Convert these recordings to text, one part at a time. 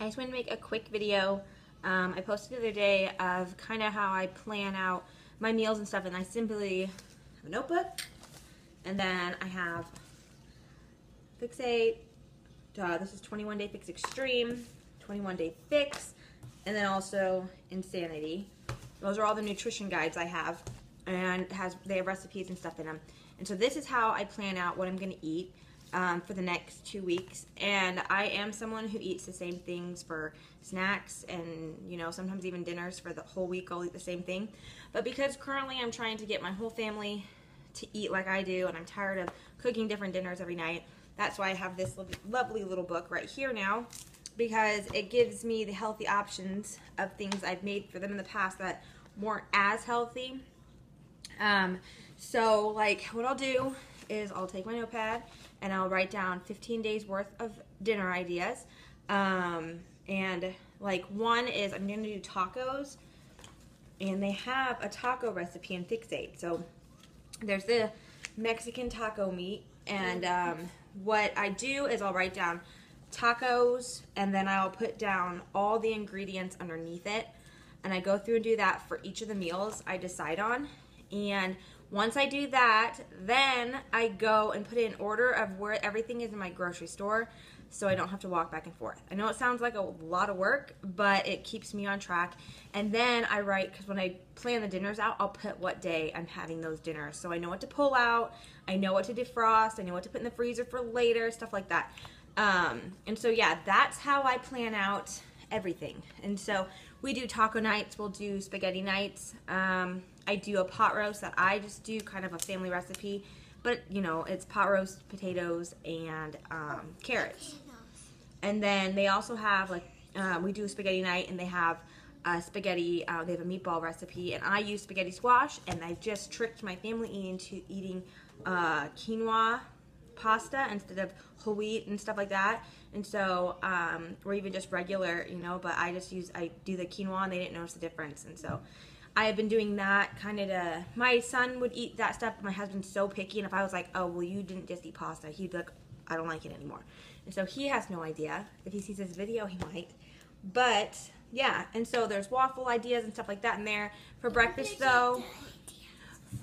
I just wanted to make a quick video. I posted the other day of kind of how I plan out my meals and stuff, and I simply have a notebook, and then I have Fix8, this is 21 Day Fix Extreme, 21 Day Fix, and then also Insanity. Those are all the nutrition guides I have, and they have recipes and stuff in them. And so this is how I plan out what I'm going to eat for the next 2 weeks. And I am someone who eats the same things for snacks and, you know, sometimes even dinners for the whole week. I'll eat the same thing. But because currently I'm trying to get my whole family to eat like I do, and I'm tired of cooking different dinners every night, that's why I have this lovely little book right here now, because it gives me the healthy options of things I've made for them in the past that weren't as healthy. So like what I'll do is I'll take my notepad and I'll write down 15 days worth of dinner ideas. And like one is I'm going to do tacos, and they have a taco recipe in Fix8. So there's the Mexican taco meat, and what I do is I'll write down tacos, and then I'll put down all the ingredients underneath it, and I go through and do that for each of the meals I decide on. And once I do that, then I go and put it in order of where everything is in my grocery store, so I don't have to walk back and forth. I know it sounds like a lot of work, but it keeps me on track. And then I write, because when I plan the dinners out, I'll put what day I'm having those dinners, so I know what to pull out, I know what to defrost, I know what to put in the freezer for later, stuff like that. And so yeah, that's how I plan out everything. And so we do taco nights, we'll do spaghetti nights. I do a pot roast that I just do, kind of a family recipe, but you know, it's pot roast, potatoes, and carrots. And then they also have like, we do a spaghetti night, and they have spaghetti, they have a meatball recipe, and I use spaghetti squash, and I've just tricked my family into eating quinoa pasta instead of whole wheat and stuff like that. And so, or even just regular, you know, but I do the quinoa, and they didn't notice the difference. And so I have been doing that kind of to, my son would eat that stuff, but my husband's so picky, and if I was like, oh, well, you didn't just eat pasta, he'd be like, I don't like it anymore. And so he has no idea. If he sees this video, he might. But yeah, and so there's waffle ideas and stuff like that in there. For breakfast though,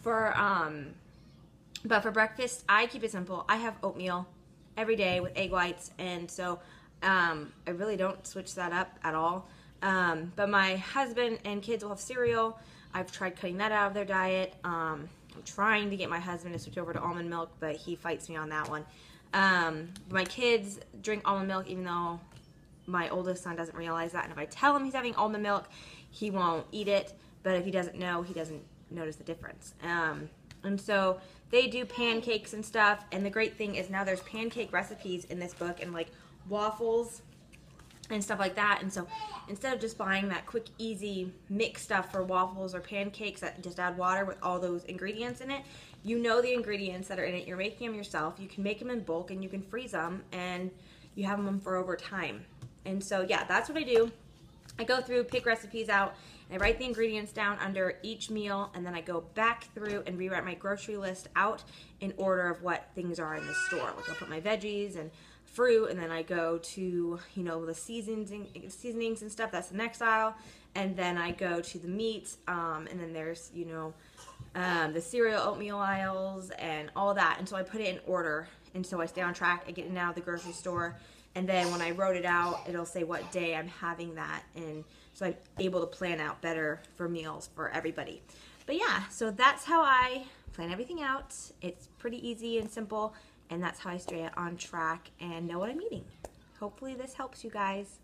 but for breakfast, I keep it simple. I have oatmeal every day with egg whites, and so I really don't switch that up at all. But my husband and kids will have cereal. I've tried cutting that out of their diet. I'm trying to get my husband to switch over to almond milk, but he fights me on that one. My kids drink almond milk, even though my oldest son doesn't realize that. And if I tell him he's having almond milk, he won't eat it. But if he doesn't know, he doesn't notice the difference. And so they do pancakes and stuff. And the great thing is now there's pancake recipes in this book, and like waffles and stuff like that. And so instead of just buying that quick, easy mix stuff for waffles or pancakes that just add water with all those ingredients in it, you know the ingredients that are in it. You're making them yourself. You can make them in bulk, and you can freeze them, and you have them for over time. And so yeah, that's what I do. I go through, pick recipes out, and I write the ingredients down under each meal, and then I go back through and rewrite my grocery list out in order of what things are in the store. Like I'll put my veggies and fruit, and then I go to, you know, the seasonings and stuff. That's the next aisle. And then I go to the meats, and then there's, you know, the cereal, oatmeal aisles, and all that. And so I put it in order, and so I stay on track. I get it out of the grocery store, and then when I wrote it out, it'll say what day I'm having that, and so I'm able to plan out better for meals for everybody. But yeah, so that's how I plan everything out. It's pretty easy and simple, and that's how I stay on track and know what I'm eating. Hopefully this helps you guys.